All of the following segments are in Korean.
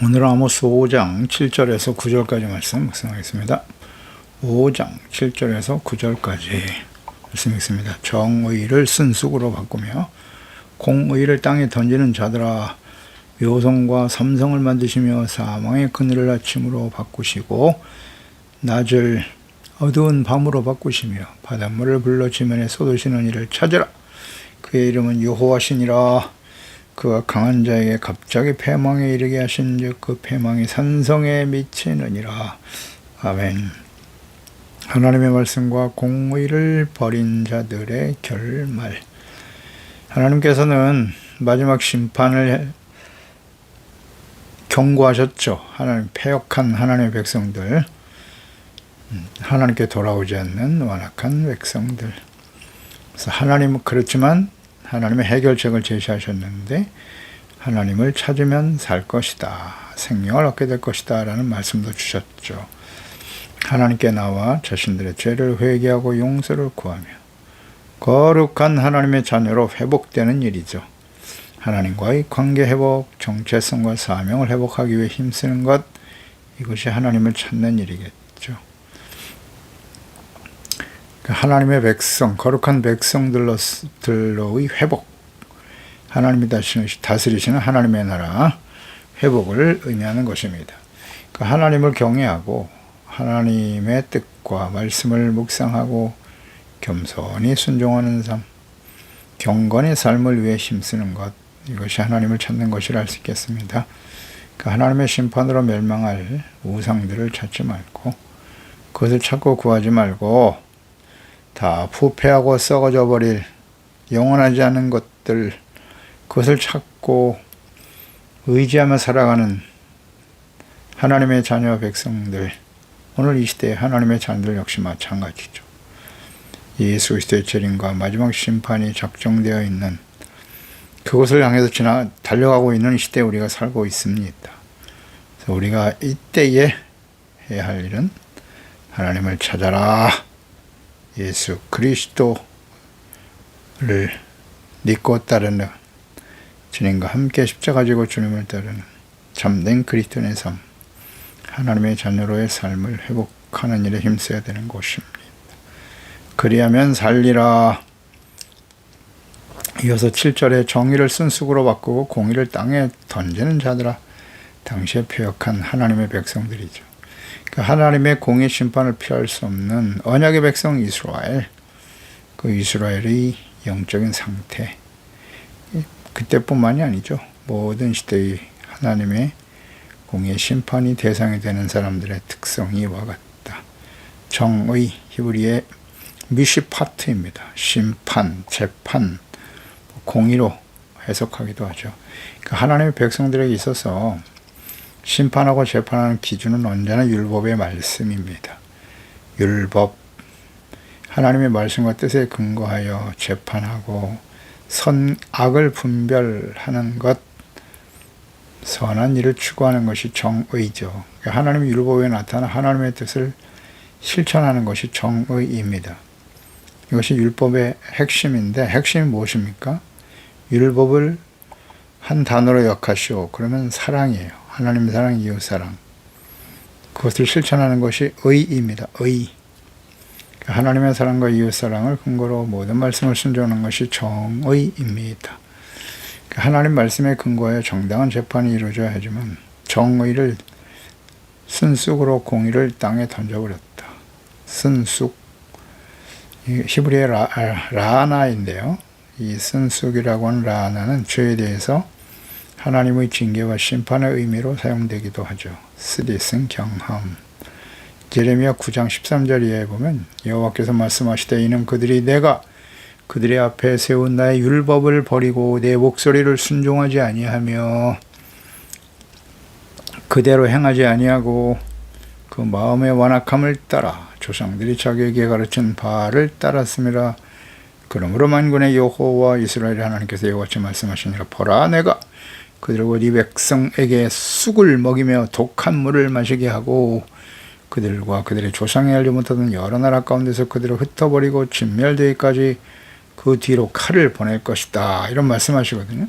오늘 아모스 5장 7절에서 9절까지 말씀 묵상하겠습니다. 5장 7절에서 9절까지 말씀 읽습니다. 정의를 쓴쑥으로 바꾸며 공의를 땅에 던지는 자들아, 묘성과 삼성을 만드시며 사망의 그늘을 아침으로 바꾸시고 낮을 어두운 밤으로 바꾸시며 바닷물을 불러 지면에 쏟으시는 이를 찾으라. 그의 이름은 여호와시니라. 그가 강한 자에게 갑자기 패망에 이르게 하신즉 그 패망이 산성에 미치느니라. 아멘. 하나님의 말씀과 공의를 버린 자들의 결말. 하나님께서는 마지막 심판을 경고하셨죠. 하나님 패역한 하나님의 백성들, 하나님께 돌아오지 않는 완악한 백성들. 그래서 하나님은 그렇지만 하나님의 해결책을 제시하셨는데, 하나님을 찾으면 살 것이다, 생명을 얻게 될 것이다 라는 말씀도 주셨죠. 하나님께 나와 자신들의 죄를 회개하고 용서를 구하며 거룩한 하나님의 자녀로 회복되는 일이죠. 하나님과의 관계 회복, 정체성과 사명을 회복하기 위해 힘쓰는 것, 이것이 하나님을 찾는 일이겠죠. 하나님의 백성, 거룩한 백성들로의 회복, 하나님이 다스리시는 하나님의 나라 회복을 의미하는 것입니다. 하나님을 경외하고 하나님의 뜻과 말씀을 묵상하고 겸손히 순종하는 삶, 경건의 삶을 위해 힘쓰는 것, 이것이 하나님을 찾는 것이라 할 수 있겠습니다. 하나님의 심판으로 멸망할 우상들을 찾지 말고, 그것을 찾고 구하지 말고 다 부패하고 썩어져 버릴 영원하지 않은 것들, 그것을 찾고 의지하며 살아가는 하나님의 자녀 백성들, 오늘 이 시대의 하나님의 자녀들 역시 마찬가지죠. 예수 그리스도의 재림과 마지막 심판이 작정되어 있는 그것을 향해서 달려가고 있는 이 시대에 우리가 살고 있습니다. 그래서 우리가 이때에 해야 할 일은 하나님을 찾아라, 예수 그리스도를 믿고 따르는, 주님과 함께 십자가 지고 주님을 따르는 참된 그리스도인의 삶, 하나님의 자녀로의 삶을 회복하는 일에 힘써야 되는 것입니다. 그리하면 살리라. 이어서 7절에 정의를 쓴쑥으로 바꾸고 공의를 땅에 던지는 자들아, 당시에 표역한 하나님의 백성들이죠. 하나님의 공의 심판을 피할 수 없는 언약의 백성 이스라엘, 그 이스라엘의 영적인 상태, 그때뿐만이 아니죠. 모든 시대의 하나님의 공의 심판이 대상이 되는 사람들의 특성이 이와 같다. 정의, 히브리의 미시파트입니다. 심판, 재판, 공의로 해석하기도 하죠. 하나님의 백성들에게 있어서 심판하고 재판하는 기준은 언제나 율법의 말씀입니다. 율법, 하나님의 말씀과 뜻에 근거하여 재판하고 선악을 분별하는 것, 선한 일을 추구하는 것이 정의죠. 하나님의 율법에 나타나 하나님의 뜻을 실천하는 것이 정의입니다. 이것이 율법의 핵심인데, 핵심이 무엇입니까? 율법을 한 단어로 역하시오. 그러면 사랑이에요. 하나님 사랑, 이웃 사랑. 그것을 실천하는 것이 의입니다. 의. 하나님의 사랑과 이웃 사랑을 근거로 모든 말씀을 순종하는 것이 정의입니다. 하나님 말씀에 근거하여 정당한 재판이 이루어져야 하지만 정의를 쓴쑥으로 공의를 땅에 던져버렸다. 쓴쑥, 히브리의 라나인데요. 이 쓴쑥이라고 하는 라나는 죄에 대해서 하나님의 징계와 심판의 의미로 사용되기도 하죠. 쓰디쓴 경험. 예레미야 9장 13절 이하에 보면 여호와께서 말씀하시되 이는 그들이 내가 그들의 앞에 세운 나의 율법을 버리고 내 목소리를 순종하지 아니하며 그대로 행하지 아니하고 그 마음의 완악함을 따라 조상들이 자기에게 가르친 바를 따랐음이라. 그러므로 만군의 여호와 이스라엘 하나님께서 이같이 말씀하시니라. 보라, 내가 그들과 네 백성에게 쑥을 먹이며 독한 물을 마시게 하고 그들과 그들의 조상이 알지 못하던 여러 나라 가운데서 그들을 흩어버리고 진멸되기까지 그 뒤로 칼을 보낼 것이다. 이런 말씀하시거든요.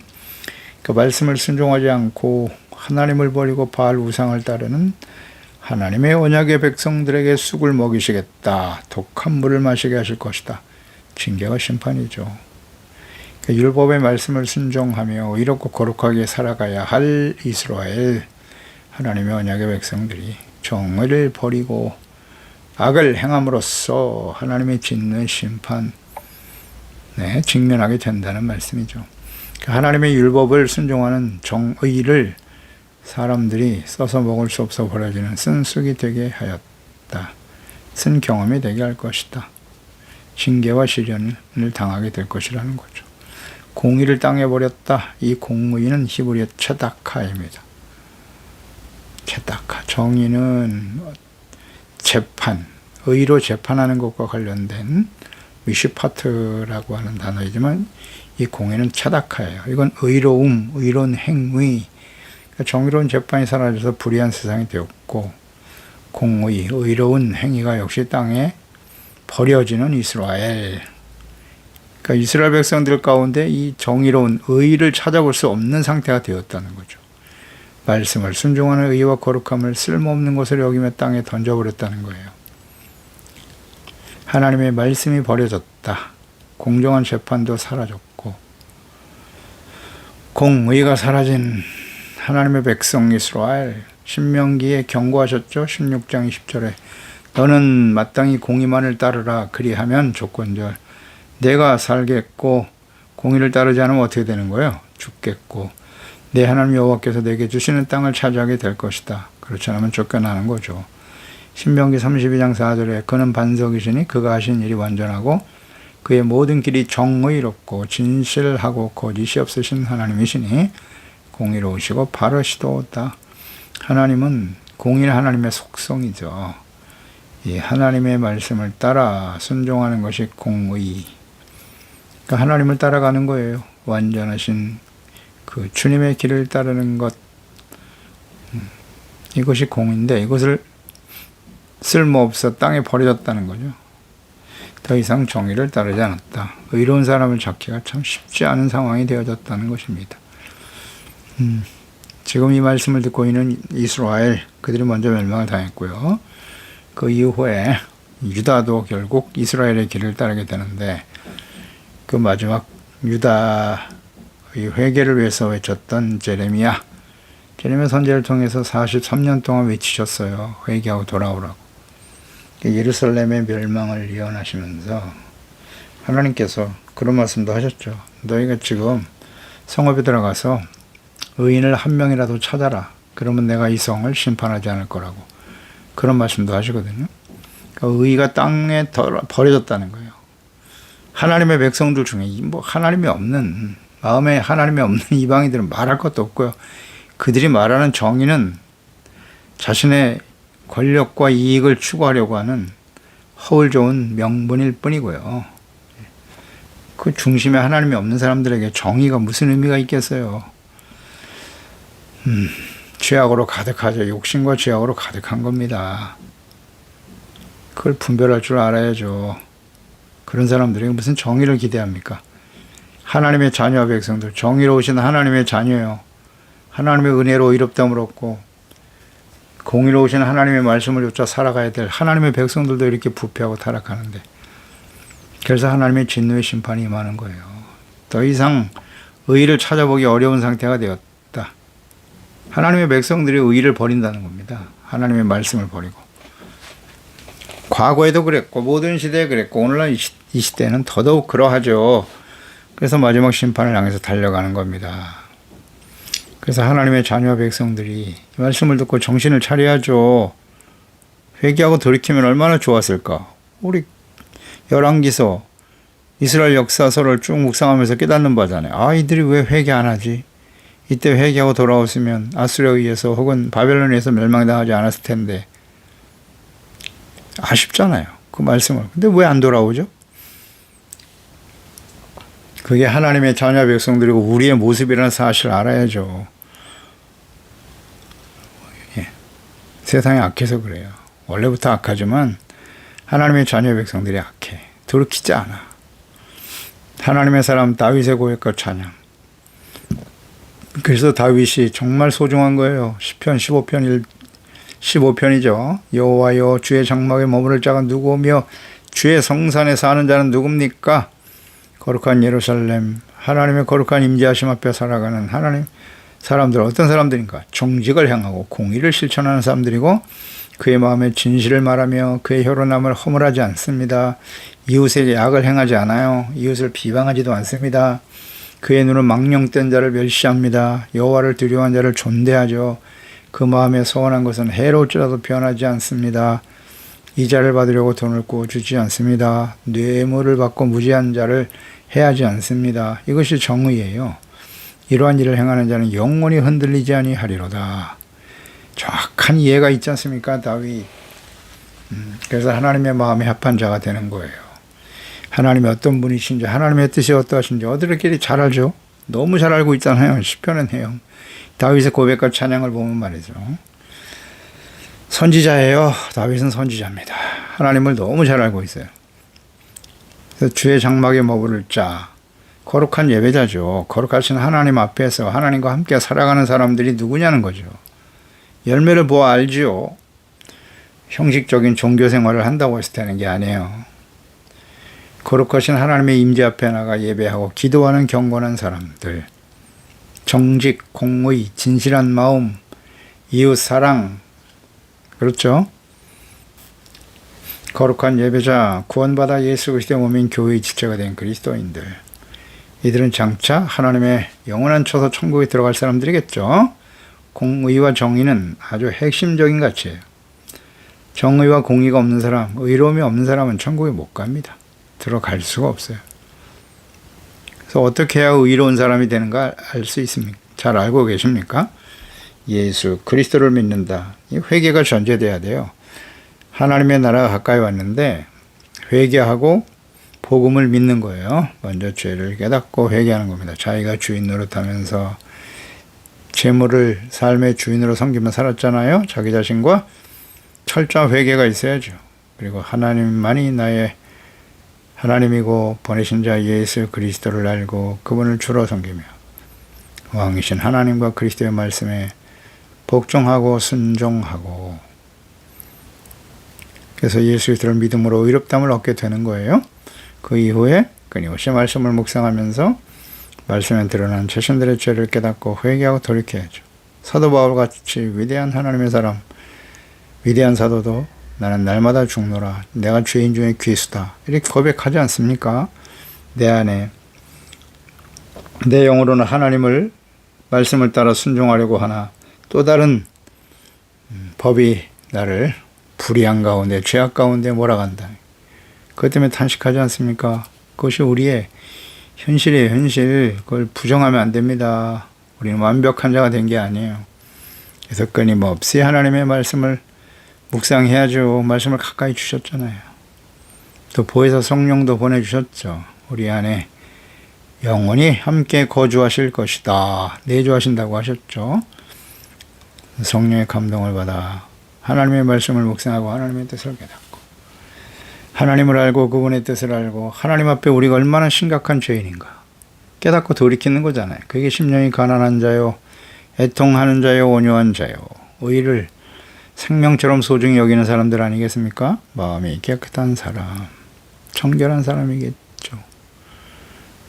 그 말씀을 순종하지 않고 하나님을 버리고 바알 우상을 따르는 하나님의 언약의 백성들에게 쑥을 먹이시겠다. 독한 물을 마시게 하실 것이다. 징계와 심판이죠. 그러니까 율법의 말씀을 순종하며 의롭고 거룩하게 살아가야 할 이스라엘, 하나님의 언약의 백성들이 정의를 버리고 악을 행함으로써 하나님의 짓는 심판, 직면하게 된다는 말씀이죠. 하나님의 율법을 순종하는 정의를 사람들이 써서 먹을 수 없어 버려지는 쓴쑥이 되게 하였다. 쓴 경험이 되게 할 것이다. 징계와 시련을 당하게 될 것이라는 거죠. 공의를 땅에 버렸다. 이 공의는 히브리어 체다카입니다. 체다카. 정의는 재판, 의로 재판하는 것과 관련된 미시파트라고 하는 단어이지만 이 공의는 체다카예요. 이건 의로움, 의로운 행위, 그러니까 정의로운 재판이 사라져서 불의한 세상이 되었고, 공의, 의로운 행위가 역시 땅에 버려지는 이스라엘. 그러니까 이스라엘 백성들 가운데 이 정의로운 의를 찾아볼 수 없는 상태가 되었다는 거죠. 말씀을 순종하는 의와 거룩함을 쓸모없는 것을 여기며 땅에 던져버렸다는 거예요. 하나님의 말씀이 버려졌다. 공정한 재판도 사라졌고, 공의가 사라진 하나님의 백성 이스라엘, 신명기에 경고하셨죠. 16장 20절에 너는 마땅히 공의만을 따르라. 그리하면 조건절 내가 살겠고, 공의를 따르지 않으면 어떻게 되는 거예요? 죽겠고, 내 하나님 여호와께서 내게 주시는 땅을 차지하게 될 것이다. 그렇지 않으면 쫓겨나는 거죠. 신명기 32장 4절에 그는 반석이시니 그가 하신 일이 완전하고 그의 모든 길이 정의롭고 진실하고 거짓이 없으신 하나님이시니 공의로우시고 바르시도다. 하나님은 공의는 하나님의 속성이죠. 이 하나님의 말씀을 따라 순종하는 것이 공의. 그러니까 하나님을 따라가는 거예요. 완전하신 그 주님의 길을 따르는 것. 이것이 공인데 이것을 쓸모없어 땅에 버려졌다는 거죠. 더 이상 정의를 따르지 않았다. 의로운 사람을 찾기가 참 쉽지 않은 상황이 되어졌다는 것입니다. 지금 이 말씀을 듣고 있는 이스라엘, 그들이 먼저 멸망을 당했고요. 그 이후에 유다도 결국 이스라엘의 길을 따르게 되는데, 그 마지막 유다의 회개를 위해서 외쳤던 제레미야 선지자를 통해서 43년 동안 외치셨어요. 회개하고 돌아오라고. 예루살렘의 멸망을 예언하시면서 하나님께서 그런 말씀도 하셨죠. 너희가 지금 성읍에 들어가서 의인을 한 명이라도 찾아라. 그러면 내가 이 성을 심판하지 않을 거라고. 그런 말씀도 하시거든요. 그러니까 의가 땅에 버려졌다는 거예요. 하나님의 백성들 중에 하나님이 없는, 마음에 하나님이 없는 이방인들은 말할 것도 없고요. 그들이 말하는 정의는 자신의 권력과 이익을 추구하려고 하는 허울 좋은 명분일 뿐이고요. 그 중심에 하나님이 없는 사람들에게 정의가 무슨 의미가 있겠어요. 죄악으로 가득하죠. 욕심과 죄악으로 가득한 겁니다. 그걸 분별할 줄 알아야죠. 그런 사람들에게 무슨 정의를 기대합니까? 하나님의 자녀와 백성들, 정의로우신 하나님의 자녀요. 하나님의 은혜로 의롭다함을 얻고 공의로우신 하나님의 말씀을 쫓아 살아가야 될 하나님의 백성들도 이렇게 부패하고 타락하는데, 그래서 하나님의 진노의 심판이 임하는 거예요. 더 이상 의를 찾아보기 어려운 상태가 되었다. 하나님의 백성들이 의를 버린다는 겁니다. 하나님의 말씀을 버리고. 과거에도 그랬고 모든 시대에 그랬고 오늘날 이 시대는 더더욱 그러하죠. 그래서 마지막 심판을 향해서 달려가는 겁니다. 그래서 하나님의 자녀와 백성들이 이 말씀을 듣고 정신을 차려야죠. 회개하고 돌이키면 얼마나 좋았을까. 우리 열왕기서 이스라엘 역사서를 쭉 묵상하면서 깨닫는 바잖아요. 아, 이들이 왜 회개 안 하지? 이때 회개하고 돌아왔으면 아수르에 의해서 혹은 바벨론에 의해서 멸망당하지 않았을 텐데. 아쉽잖아요. 그 말씀을. 근데 왜 안 돌아오죠? 그게 하나님의 자녀 백성들이고 우리의 모습이라는 사실을 알아야죠. 예. 세상이 악해서 그래요. 원래부터 악하지만 하나님의 자녀 백성들이 악해. 돌이키지 않아. 하나님의 사람 다윗의 고백과 찬양. 그래서 다윗이 정말 소중한 거예요. 시편 15편이죠. 여호와여 주의 장막에 머무를 자가 누구며 주의 성산에 사는 자는 누굽니까? 거룩한 예루살렘, 하나님의 거룩한 임재하심 앞에 살아가는 하나님 사람들, 어떤 사람들인가? 정직을 향하고 공의를 실천하는 사람들이고 그의 마음에 진실을 말하며 그의 혀로 남을 허물하지 않습니다. 이웃에게 악을 행하지 않아요. 이웃을 비방하지도 않습니다. 그의 눈은 망령된 자를 멸시합니다. 여호와를 두려워한 자를 존대하죠. 그 마음에 소원한 것은 해로울지라도 변하지 않습니다. 이자를 받으려고 돈을 꾸어주지 않습니다. 뇌물을 받고 무지한 자를 해하지 않습니다. 이것이 정의예요. 이러한 일을 행하는 자는 영원히 흔들리지 아니하리로다. 정확한 이해가 있지 않습니까, 다윗? 그래서 하나님의 마음에 합한 자가 되는 거예요. 하나님이 어떤 분이신지, 하나님의 뜻이 어떠하신지 어들끼리 잘 알죠. 너무 잘 알고 있잖아요. 시편의 내용. 다윗의 고백과 찬양을 보면 말이죠. 선지자예요. 다윗은 선지자입니다. 하나님을 너무 잘 알고 있어요. 그래서 주의 장막에 머무를 자, 거룩한 예배자죠. 거룩하신 하나님 앞에서 하나님과 함께 살아가는 사람들이 누구냐는 거죠. 열매를 보아 알지요. 형식적인 종교 생활을 한다고 해서 되는 게 아니에요. 거룩하신 하나님의 임재 앞에 나가 예배하고 기도하는 경건한 사람들, 정직, 공의, 진실한 마음, 이웃 사랑, 그렇죠? 거룩한 예배자, 구원받아 예수 그리스도의 몸인 교회의 지체가 된 그리스도인들, 이들은 장차 하나님의 영원한 처소 천국에 들어갈 사람들이겠죠. 공의와 정의는 아주 핵심적인 가치예요. 정의와 공의가 없는 사람, 의로움이 없는 사람은 천국에 못 갑니다. 들어갈 수가 없어요. 그래서 어떻게 해야 의로운 사람이 되는가 알 수 있습니까? 잘 알고 계십니까? 예수 그리스도를 믿는다. 이 회개가 전제돼야 돼요. 하나님의 나라가 가까이 왔는데 회개하고 복음을 믿는 거예요. 먼저 죄를 깨닫고 회개하는 겁니다. 자기가 주인 노릇하면서 재물을 삶의 주인으로 섬기며 살았잖아요. 자기 자신과 철저한 회개가 있어야죠. 그리고 하나님만이 나의 하나님이고 보내신 자 예수 그리스도를 알고 그분을 주로 섬기며 왕이신 하나님과 그리스도의 말씀에 복종하고 순종하고, 그래서 예수 그리스도를 믿음으로 의롭다함을 얻게 되는 거예요. 그 이후에 끊임없이 말씀을 묵상하면서 말씀에 드러난 자신들의 죄를 깨닫고 회개하고 돌이켜야죠. 사도 바울같이 위대한 하나님의 사람, 위대한 사도도 나는 날마다 죽노라, 내가 죄인 중에 귀수다, 이렇게 고백하지 않습니까? 내 안에 내 영으로는 하나님을 말씀을 따라 순종하려고 하나 또 다른 법이 나를 불의한 가운데 죄악 가운데 몰아간다. 그것 때문에 탄식하지 않습니까? 그것이 우리의 현실이에요. 현실. 그걸 부정하면 안 됩니다. 우리는 완벽한 자가 된 게 아니에요. 그래서 끊임없이 하나님의 말씀을 묵상해야죠. 말씀을 가까이 주셨잖아요. 또 보혜사 성령도 보내주셨죠. 우리 안에 영원히 함께 거주하실 것이다. 내주하신다고 하셨죠. 성령의 감동을 받아 하나님의 말씀을 묵상하고 하나님의 뜻을 깨닫고 하나님을 알고 그분의 뜻을 알고 하나님 앞에 우리가 얼마나 심각한 죄인인가 깨닫고 돌이키는 거잖아요. 그게 심령이 가난한 자요, 애통하는 자요, 온유한 자요, 의를 생명처럼 소중히 여기는 사람들 아니겠습니까? 마음이 깨끗한 사람, 청결한 사람이겠죠.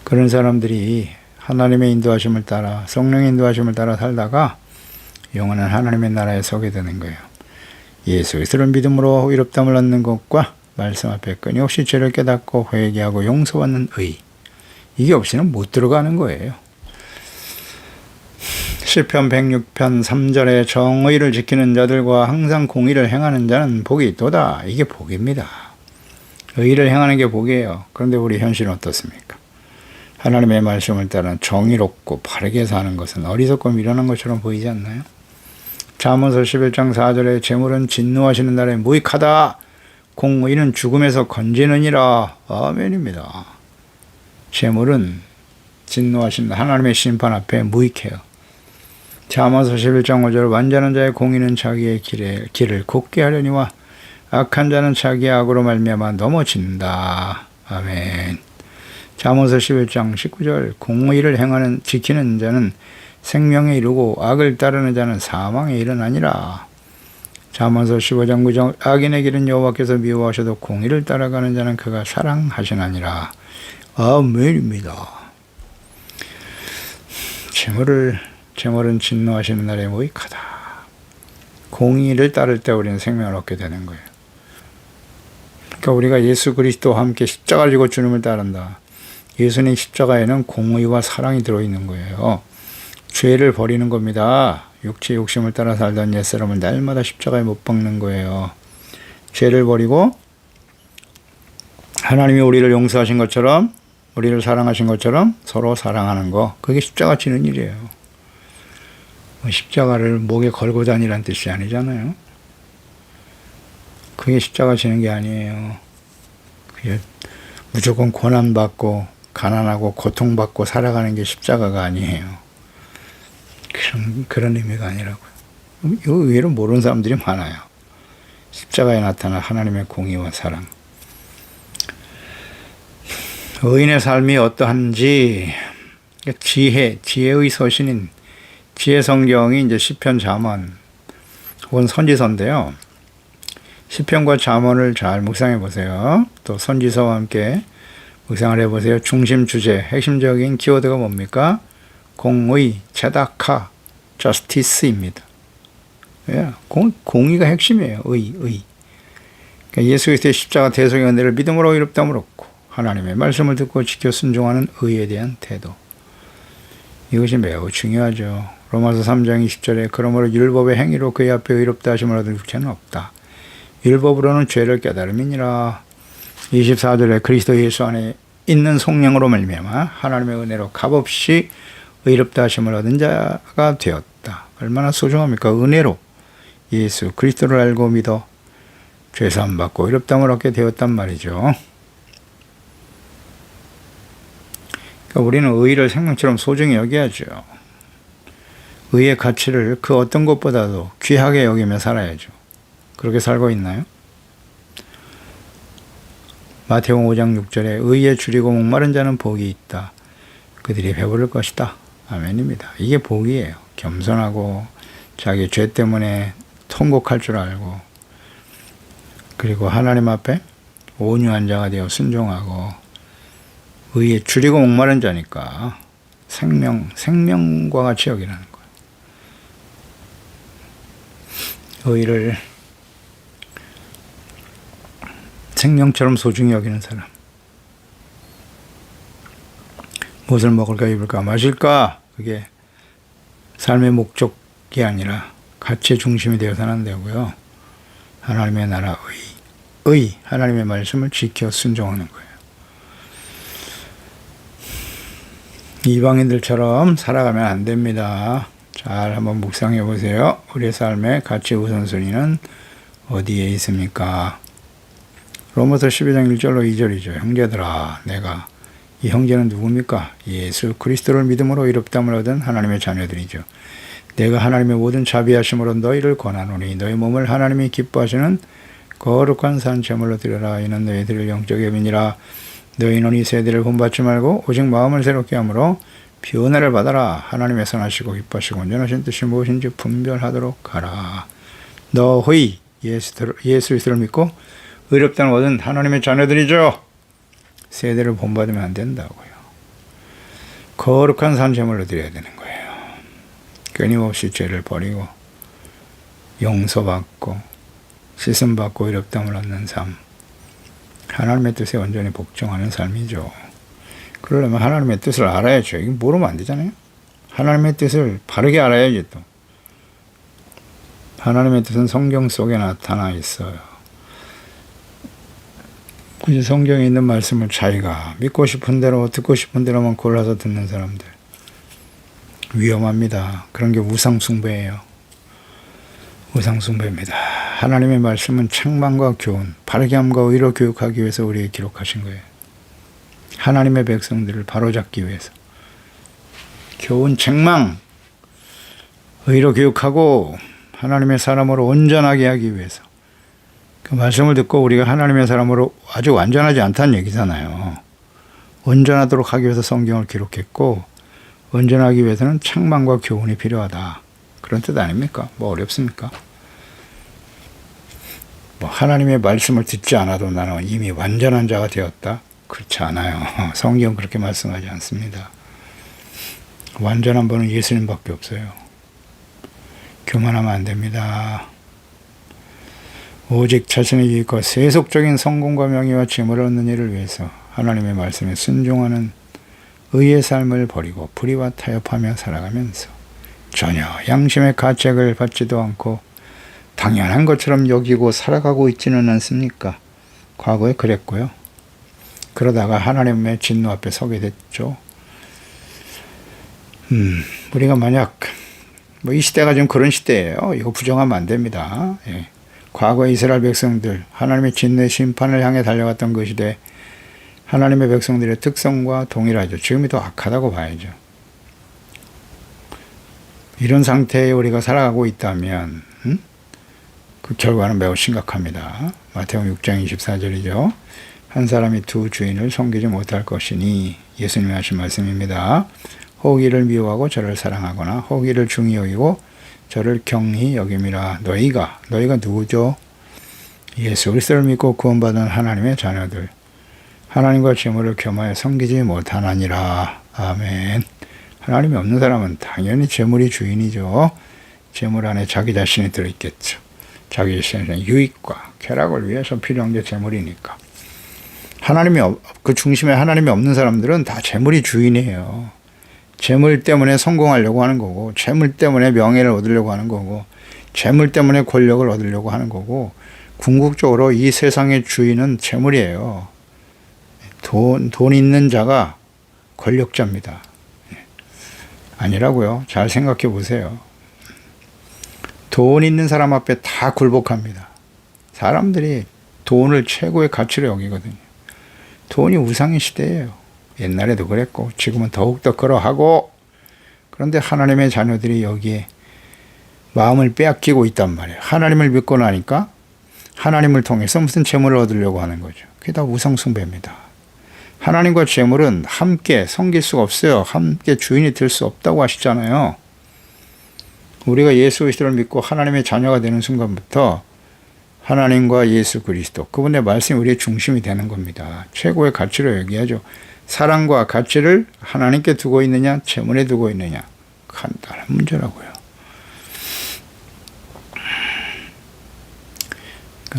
그런 사람들이 하나님의 인도하심을 따라, 성령의 인도하심을 따라 살다가 영원한 하나님의 나라에 서게 되는 거예요. 예수 그리스도를 믿음으로 의롭다함을 얻는 것과 말씀 앞에 끊임없이 죄를 깨닫고 회개하고 용서받는 의, 이게 없이는 못 들어가는 거예요. 시편 106편 3절에 정의를 지키는 자들과 항상 공의를 행하는 자는 복이 있도다. 이게 복입니다. 의를 행하는 게 복이에요. 그런데 우리 현실은 어떻습니까? 하나님의 말씀을 따라 정의롭고 바르게 사는 것은 어리석고 미련한 것처럼 보이지 않나요? 잠언서 11장 4절에 재물은 진노하시는 날에 무익하다. 공의는 죽음에서 건지느니라. 아멘입니다. 재물은 진노하시는 하나님의 심판 앞에 무익해요. 잠언서 11장 5절 완전한 자의 공의는 자기의 길을 곱게 하려니와 악한 자는 자기의 악으로 말미암아 넘어진다. 아멘. 잠언서 11장 19절 공의를 행하는 지키는 자는 생명에 이르고 악을 따르는 자는 사망에 이르나니라. 잠언서 15장 9절 악인의 길은 여호와께서 미워하셔도 공의를 따라가는 자는 그가 사랑하시나니라. 아멘입니다. 재물은 진노하시는 날에 무익하다. 공의를 따를 때 우리는 생명을 얻게 되는 거예요. 그러니까 우리가 예수 그리스도와 함께 십자가를 지고 주님을 따른다. 예수님 십자가에는 공의와 사랑이 들어있는 거예요. 죄를 버리는 겁니다. 육체의 욕심을 따라 살던 옛사람을 날마다 십자가에 못 박는 거예요. 죄를 버리고 하나님이 우리를 용서하신 것처럼, 우리를 사랑하신 것처럼 서로 사랑하는 거, 그게 십자가 지는 일이에요. 십자가를 목에 걸고 다니라는 뜻이 아니잖아요. 그게 십자가 지는 게 아니에요. 그게 무조건 고난받고 가난하고 고통받고 살아가는 게 십자가가 아니에요. 그런 의미가 아니라고요. 이거 의외로 모르는 사람들이 많아요. 십자가에 나타난 하나님의 공의와 사랑. 의인의 삶이 어떠한지, 지혜의 서신인 지혜 성경이 이제 시편, 잠언 혹은 선지서인데요. 시편과 잠언을 잘 묵상해 보세요. 또 선지서와 함께 묵상을 해 보세요. 중심 주제, 핵심적인 키워드가 뭡니까? 공의, 체다카, 저스티스입니다. 공의가 핵심이에요. 그러니까 예수 그리스도의 십자가 대속의 은혜를 믿음으로 의롭다함을 얻고 하나님의 말씀을 듣고 지켜 순종하는 의에 대한 태도. 이것이 매우 중요하죠. 로마서 3장 20절에 그러므로 율법의 행위로 그의 앞에 의롭다 하심을 얻을 육체는 없다. 율법으로는 죄를 깨달음이니라. 24절에 그리스도 예수 안에 있는 성령으로 말미암아 하나님의 은혜로 값없이 의롭다 하심을 얻은 자가 되었다. 얼마나 소중합니까? 은혜로 예수 그리스도를 알고 믿어 죄사함 받고 의롭다함을 얻게 되었단 말이죠. 그러니까 우리는 의를 생명처럼 소중히 여겨야죠. 의의 가치를 그 어떤 것보다도 귀하게 여기며 살아야죠. 그렇게 살고 있나요? 마태복음 5장 6절에 의에 줄이고 목마른 자는 복이 있다. 그들이 배부를 것이다. 아멘입니다. 이게 복이에요. 겸손하고 자기 죄 때문에 통곡할 줄 알고, 그리고 하나님 앞에 온유한 자가 되어 순종하고, 의에 줄이고 목마른 자니까 생명과 같이 여기라는 거예요. 의를 생명처럼 소중히 여기는 사람. 무엇을 먹을까, 입을까, 마실까, 그게 삶의 목적이 아니라 가치의 중심이 되어서는 안 되고요. 하나님의 나라 하나님의 말씀을 지켜 순종하는 거예요. 이방인들처럼 살아가면 안 됩니다. 잘 한번 묵상해 보세요. 우리의 삶의 가치 우선순위는 어디에 있습니까? 로마서 12장 1절로 2절이죠. 형제들아, 내가 이 형제는 누굽니까? 예수 그리스도를 믿음으로 의롭다함을 얻은 하나님의 자녀들이죠. 내가 하나님의 모든 자비하심으로 너희를 권하노니 너희 몸을 하나님이 기뻐하시는 거룩한 산 제물로 드려라. 이는 너희들을 영적의 민이라. 너희는 이 세대를 본받지 말고 오직 마음을 새롭게 함으로 변화를 받아라. 하나님의 선하시고 기뻐하시고 온전하신 뜻이 무엇인지 분별하도록 하라. 너희 예수 그리스도를 믿고 의롭다함을 얻은 하나님의 자녀들이죠. 세대를 본받으면 안 된다고요. 거룩한 산 제물로 드려야 되는 거예요. 끊임없이 죄를 버리고 용서받고 씻음받고 의롭다함을 얻는 삶, 하나님의 뜻에 온전히 복종하는 삶이죠. 그러려면 하나님의 뜻을 알아야죠. 이거 모르면 안 되잖아요. 하나님의 뜻을 바르게 알아야지. 또 하나님의 뜻은 성경 속에 나타나 있어요. 굳이 성경에 있는 말씀을 자기가 믿고 싶은 대로 듣고 싶은 대로만 골라서 듣는 사람들, 위험합니다. 그런 게 우상숭배예요. 우상숭배입니다. 하나님의 말씀은 책망과 교훈, 바르게 함과 의로 교육하기 위해서 우리에게 기록하신 거예요. 하나님의 백성들을 바로잡기 위해서. 교훈, 책망, 의로 교육하고 하나님의 사람으로 온전하게 하기 위해서. 그 말씀을 듣고 우리가 하나님의 사람으로 아주 완전하지 않다는 얘기잖아요. 온전하도록 하기 위해서 성경을 기록했고, 온전하기 위해서는 책망과 교훈이 필요하다. 그런 뜻 아닙니까? 뭐 어렵습니까? 뭐 하나님의 말씀을 듣지 않아도 나는 이미 완전한 자가 되었다. 그렇지 않아요. 성경 그렇게 말씀하지 않습니다. 완전한 분은 예수님밖에 없어요. 교만하면 안 됩니다. 오직 자신의 유익과 세속적인 성공과 명예와 재물을 얻는 일을 위해서 하나님의 말씀에 순종하는 의의 삶을 버리고 불의와 타협하며 살아가면서 전혀 양심의 가책을 받지도 않고 당연한 것처럼 여기고 살아가고 있지는 않습니까? 과거에 그랬고요. 그러다가 하나님의 진노 앞에 서게 됐죠. 우리가 만약 이 시대가 지금 그런 시대예요. 이거 부정하면 안 됩니다. 예. 과거 이스라엘 백성들 하나님의 진노의 심판을 향해 달려갔던 그 시대 하나님의 백성들의 특성과 동일하죠. 지금이 더 악하다고 봐야죠. 이런 상태에 우리가 살아가고 있다면 그 결과는 매우 심각합니다. 마태복음 6장 24절이죠. 한 사람이 두 주인을 섬기지 못할 것이니 예수님이 하신 말씀입니다. 호기를 미워하고 저를 사랑하거나 호기를 중히 여기고 저를 경히 여김이라. 너희가 누구죠? 예수 그리스도를 믿고 구원받은 하나님의 자녀들 하나님과 재물을 겸하여 섬기지 못하나니라. 아멘. 하나님이 없는 사람은 당연히 재물이 주인이죠. 재물 안에 자기 자신이 들어있겠죠. 자기 자신의 유익과 쾌락을 위해서 필요한 게 재물이니까. 그 중심에 하나님이 없는 사람들은 다 재물이 주인이에요. 재물 때문에 성공하려고 하는 거고, 재물 때문에 명예를 얻으려고 하는 거고, 재물 때문에 권력을 얻으려고 하는 거고, 궁극적으로 이 세상의 주인은 재물이에요. 돈 있는 자가 권력자입니다. 아니라고요. 잘 생각해 보세요. 돈 있는 사람 앞에 다 굴복합니다. 사람들이 돈을 최고의 가치로 여기거든요. 돈이 우상의 시대예요. 옛날에도 그랬고 지금은 더욱더 그러하고, 그런데 하나님의 자녀들이 여기에 마음을 빼앗기고 있단 말이에요. 하나님을 믿고 나니까 하나님을 통해서 무슨 재물을 얻으려고 하는 거죠. 그게 다 우상 숭배입니다. 하나님과 재물은 함께 섬길 수가 없어요. 함께 주인이 될 수 없다고 하시잖아요. 우리가 예수 그리스도를 믿고 하나님의 자녀가 되는 순간부터 하나님과 예수 그리스도, 그분의 말씀이 우리의 중심이 되는 겁니다. 최고의 가치로 여기야죠. 사랑과 가치를 하나님께 두고 있느냐, 재물에 두고 있느냐, 간단한 문제라고요.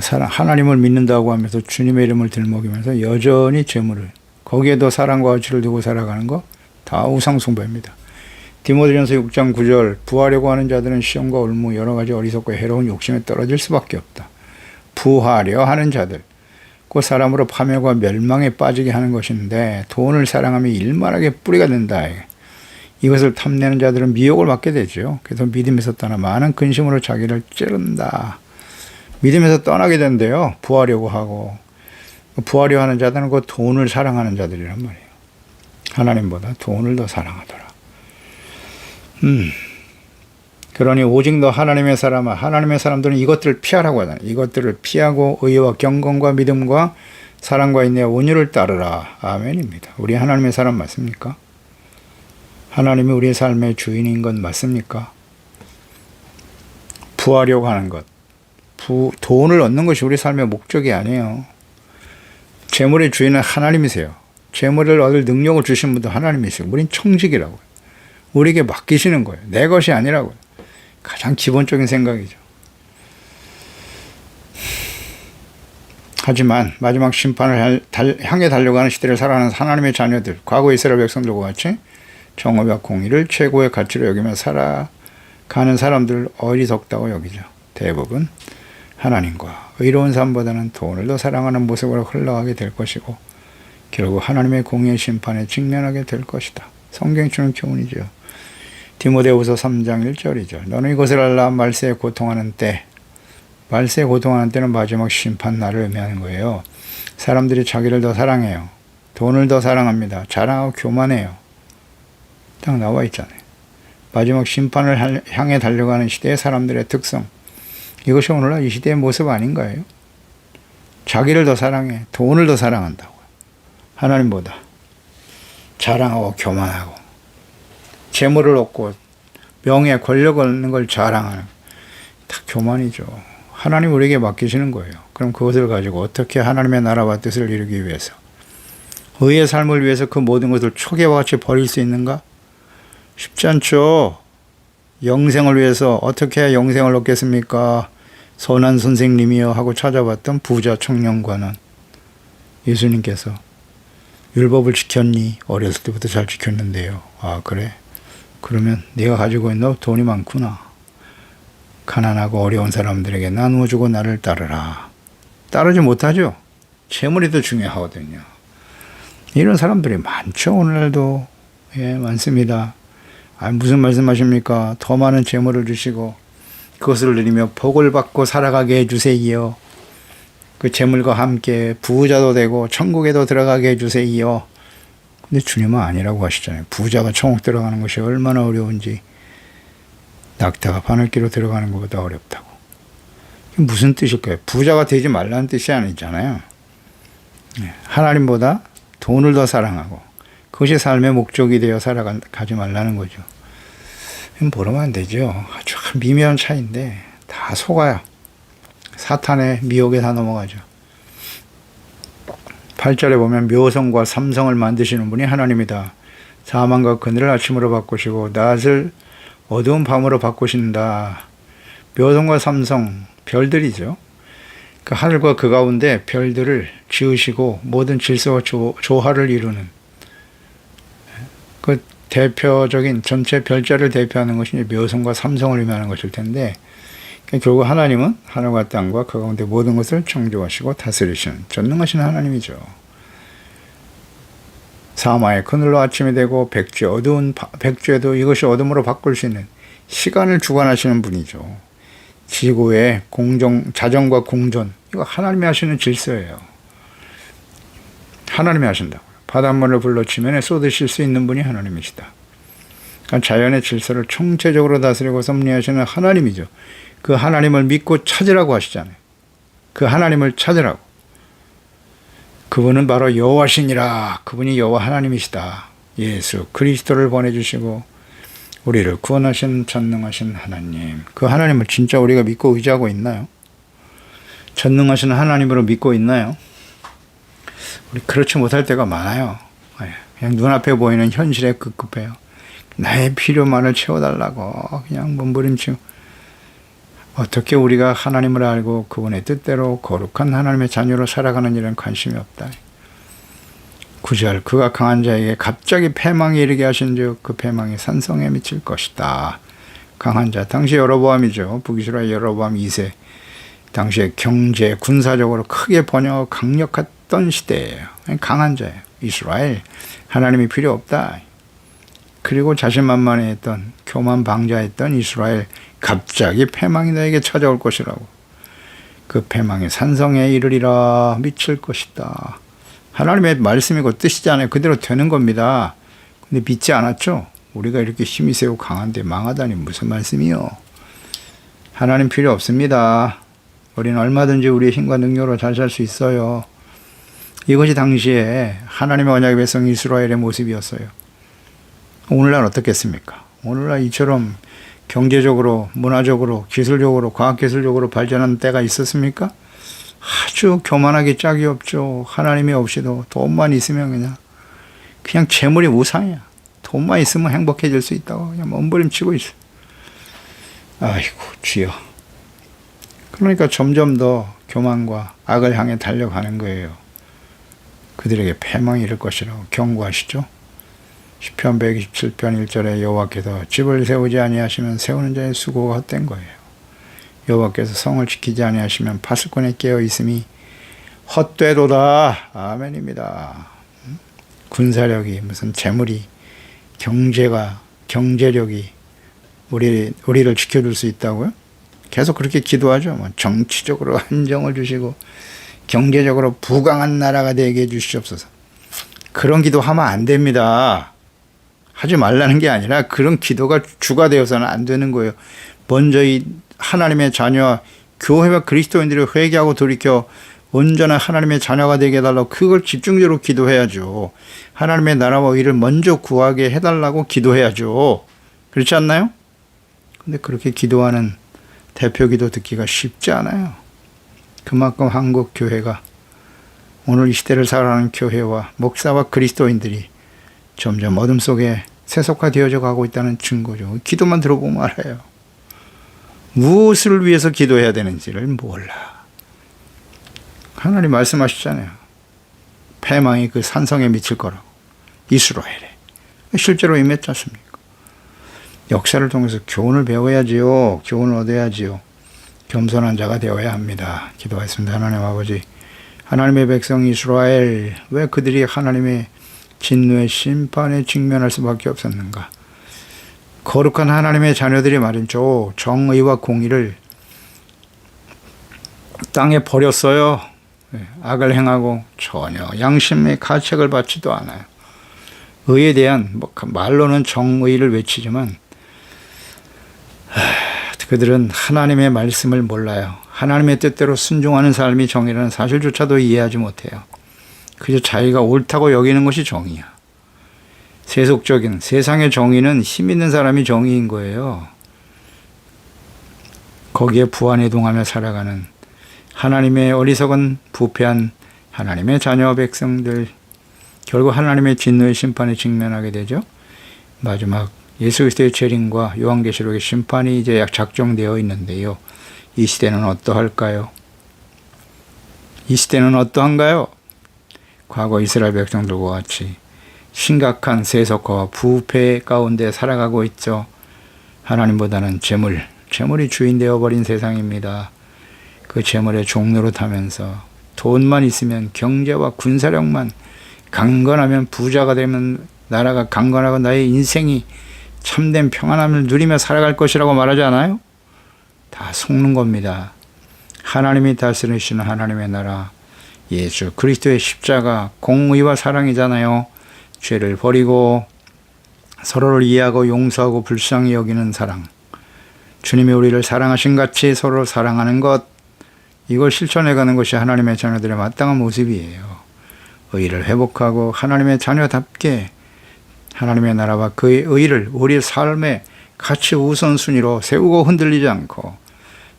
하나님을 믿는다고 하면서 주님의 이름을 들먹이면서 여전히 재물을, 거기에도 사랑과 가치를 두고 살아가는 거 다 우상숭배입니다. 디모데전서 6장 9절, 부하려고 하는 자들은 시험과 올무 여러 가지 어리석고 해로운 욕심에 떨어질 수밖에 없다. 부하려 하는 자들, 그 사람으로 파멸과 멸망에 빠지게 하는 것인데 돈을 사랑하며 일만하게 뿌리가 된다. 이것을 탐내는 자들은 미혹을 받게 되죠. 그래서 믿음에서 떠나 많은 근심으로 자기를 찌른다. 믿음에서 떠나게 된대요. 부하려고 하고. 부하려 하는 자들은 그 돈을 사랑하는 자들이란 말이에요. 하나님보다 돈을 더 사랑하더라. 그러니 오직 너 하나님의 사람아, 하나님의 사람들은 이것들을 피하라고 하잖아요. 이것들을 피하고 의와 경건과 믿음과 사랑과 인내와 온유를 따르라. 아멘입니다. 우리 하나님의 사람 맞습니까? 하나님이 우리의 삶의 주인인 건 맞습니까? 부하려고 하는 것, 돈을 얻는 것이 우리 삶의 목적이 아니에요. 재물의 주인은 하나님이세요. 재물을 얻을 능력을 주신 분도 하나님이세요. 우린 청직이라고요. 우리에게 맡기시는 거예요. 내 것이 아니라고요. 가장 기본적인 생각이죠. 하지만 마지막 심판을 향해 달려가는 시대를 살아가는 하나님의 자녀들, 과거 이스라엘 백성들과 같이 정의와 공의를 최고의 가치로 여기며 살아가는 사람들 어리석다고 여기죠. 대부분 하나님과 의로운 삶보다는 돈을 더 사랑하는 모습으로 흘러가게 될 것이고 결국 하나님의 공의의 심판에 직면하게 될 것이다. 성경이 주는 교훈이죠. 디모데후서 3장 1절이죠. 너는 이것을 알라. 말세에 고통하는 때, 말세에 고통하는 때는 마지막 심판 날을 의미하는 거예요. 사람들이 자기를 더 사랑해요. 돈을 더 사랑합니다. 자랑하고 교만해요. 딱 나와 있잖아요. 마지막 심판을 향해 달려가는 시대의 사람들의 특성, 이것이 오늘날 이 시대의 모습 아닌가요? 자기를 더 사랑해. 돈을 더 사랑한다고요. 하나님보다 자랑하고 교만하고 재물을 얻고 명예, 권력을 얻는 걸 자랑하는 다 교만이죠. 하나님 우리에게 맡기시는 거예요. 그럼 그것을 가지고 어떻게 하나님의 나라와 뜻을 이루기 위해서 의의 삶을 위해서 그 모든 것을 초계와 같이 버릴 수 있는가? 쉽지 않죠. 영생을 위해서 어떻게 해야 영생을 얻겠습니까? 선한 선생님이여 하고 찾아봤던 부자 청년과는 예수님께서 율법을 지켰니? 어렸을 때부터 잘 지켰는데요. 아 그래? 그러면 네가 가지고 있는 돈이 많구나. 가난하고 어려운 사람들에게 나누어주고 나를 따르라. 따르지 못하죠. 재물이 더 중요하거든요. 이런 사람들이 많죠. 오늘날도 많습니다. 무슨 말씀하십니까? 더 많은 재물을 주시고 그것을 누리며 복을 받고 살아가게 해주세요. 그 재물과 함께 부자도 되고 천국에도 들어가게 해주세요. 근데 주님은 아니라고 하시잖아요. 부자가 천국 들어가는 것이 얼마나 어려운지 낙타가 바늘기로 들어가는 것보다 어렵다고. 무슨 뜻일까요? 부자가 되지 말라는 뜻이 아니잖아요. 하나님보다 돈을 더 사랑하고 그것이 삶의 목적이 되어 살아가지 말라는 거죠. 모르면 안 되죠. 아주 미묘한 차이인데 다 속아요. 사탄의 미혹에 다 넘어가죠. 8절에 보면 묘성과 삼성을 만드시는 분이 하나님이다. 사망과 그늘을 아침으로 바꾸시고 낮을 어두운 밤으로 바꾸신다. 묘성과 삼성, 별들이죠. 그 하늘과 그 가운데 별들을 지으시고 모든 질서와 조화를 이루는 그 대표적인 전체 별자를 대표하는 것이 묘성과 삼성을 의미하는 것일 텐데 결국 하나님은 하늘과 땅과 그 가운데 모든 것을 창조하시고 다스리시는 전능하신 하나님이죠. 사마의 그늘로 아침이 되고 백주에도 이것이 어둠으로 바꿀 수 있는 시간을 주관하시는 분이죠. 지구의 자정과 공존, 이거 하나님이 하시는 질서예요. 하나님이 하신다고요. 바닷물을 불러 지면에 쏟으실 수 있는 분이 하나님이시다. 그러니까 자연의 질서를 총체적으로 다스리고 섭리하시는 하나님이죠. 그 하나님을 믿고 찾으라고 하시잖아요. 그 하나님을 찾으라고. 그분은 바로 여호와시니라. 그분이 여호와 하나님이시다. 예수 그리스도를 보내주시고 우리를 구원하신 전능하신 하나님. 그 하나님을 진짜 우리가 믿고 의지하고 있나요? 전능하신 하나님으로 믿고 있나요? 우리 그렇지 못할 때가 많아요. 그냥 눈앞에 보이는 현실에 급급해요. 나의 필요만을 채워달라고 그냥 몸부림치고. 어떻게 우리가 하나님을 알고 그분의 뜻대로 거룩한 하나님의 자녀로 살아가는 일은 관심이 없다. 9절 그가 강한 자에게 갑자기 패망이 이르게 하신즉 그 패망이 산성에 미칠 것이다. 강한 자 당시 여로보암이죠. 북이스라엘 여로보암 2세. 당시에 경제 군사적으로 크게 번영하고 강력했던 시대예요. 강한 자예요. 이스라엘 하나님이 필요 없다. 그리고 자신만만했던 교만방자했던 이스라엘 갑자기 패망이 너에게 찾아올 것이라고. 그 패망이 산성에 이르리라. 미칠 것이다. 하나님의 말씀이고 뜻이잖아요. 그대로 되는 겁니다. 근데 믿지 않았죠? 우리가 이렇게 힘이 세고 강한데 망하다니 무슨 말씀이요? 하나님 필요 없습니다. 우리는 얼마든지 우리의 힘과 능력으로 잘 살 수 있어요. 이것이 당시에 하나님의 언약의 백성 이스라엘의 모습이었어요. 오늘날 어떻겠습니까? 오늘날 이처럼 경제적으로, 문화적으로, 기술적으로, 과학기술적으로 발전한 때가 있었습니까? 아주 교만하게 짝이 없죠. 하나님이 없이도 돈만 있으면 그냥 재물이 우상이야. 돈만 있으면 행복해질 수 있다고 그냥 몸부림치고 있어. 아이고 주여. 그러니까 점점 더 교만과 악을 향해 달려가는 거예요. 그들에게 패망이 이를 것이라고 경고하시죠. 시편 127편 1절에 여호와께서 집을 세우지 아니하시면 세우는 자의 수고가 헛된 거예요. 여호와께서 성을 지키지 아니하시면 파수꾼에 깨어 있음이 헛되도다. 아멘입니다. 군사력이 무슨 재물이 경제력이 우리를 지켜줄 수 있다고요? 계속 그렇게 기도하죠. 정치적으로 안정을 주시고 경제적으로 부강한 나라가 되게 해주시옵소서. 그런 기도하면 안 됩니다. 하지 말라는 게 아니라 그런 기도가 주가 되어서는 안 되는 거예요. 먼저 이 하나님의 자녀와 교회와 그리스도인들이 회개하고 돌이켜 온전한 하나님의 자녀가 되게 해달라고 그걸 집중적으로 기도해야죠. 하나님의 나라와 의를 먼저 구하게 해달라고 기도해야죠. 그렇지 않나요? 근데 그렇게 기도하는 대표 기도 듣기가 쉽지 않아요. 그만큼 한국 교회가 오늘 이 시대를 살아가는 교회와 목사와 그리스도인들이 점점 어둠 속에 세속화되어져 가고 있다는 증거죠. 기도만 들어보면 알아요. 무엇을 위해서 기도해야 되는지를 몰라. 하나님 말씀하시잖아요. 패망이 그 산성에 미칠 거라고. 이스라엘에. 실제로 임했지 않습니까? 역사를 통해서 교훈을 배워야지요. 교훈을 얻어야지요. 겸손한 자가 되어야 합니다. 기도하겠습니다. 하나님 아버지, 하나님의 백성 이스라엘, 왜 그들이 하나님의 진노의 심판에 직면할 수밖에 없었는가? 거룩한 하나님의 자녀들이 말이죠. 정의와 공의를 땅에 버렸어요. 악을 행하고 전혀 양심의 가책을 받지도 않아요. 의에 대한 말로는 정의를 외치지만 그들은 하나님의 말씀을 몰라요. 하나님의 뜻대로 순종하는 삶이 정의라는 사실조차도 이해하지 못해요. 그저 자기가 옳다고 여기는 것이 정의야. 세속적인 세상의 정의는 힘 있는 사람이 정의인 거예요. 거기에 부안해동하며 살아가는 하나님의 어리석은 부패한 하나님의 자녀 백성들, 결국 하나님의 진노의 심판에 직면하게 되죠. 마지막 예수 그리스도의 재림과 요한계시록의 심판이 이제 작정되어 있는데요. 이 시대는 어떠할까요? 이 시대는 어떠한가요? 과거 이스라엘 백성들과 같이 심각한 세속화와 부패 가운데 살아가고 있죠. 하나님보다는 재물이 주인 되어버린 세상입니다. 그 재물의 종로로 타면서 돈만 있으면, 경제와 군사력만 강건하면, 부자가 되면 나라가 강건하고 나의 인생이 참된 평안함을 누리며 살아갈 것이라고 말하지 않아요? 다 속는 겁니다. 하나님이 다스리시는 하나님의 나라, 예수 그리스도의 십자가, 공의와 사랑이잖아요. 죄를 버리고 서로를 이해하고 용서하고 불쌍히 여기는 사랑, 주님이 우리를 사랑하신 같이 서로를 사랑하는 것, 이걸 실천해가는 것이 하나님의 자녀들의 마땅한 모습이에요. 의를 회복하고 하나님의 자녀답게 하나님의 나라와 그의 의를 우리의 삶에 같이 우선순위로 세우고 흔들리지 않고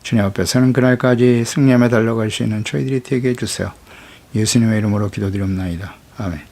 주님 앞에 서는 그날까지 승리하며 달려갈 수 있는 저희들이 되게 해주세요. 예수님의 이름으로 기도드립니다. 아멘.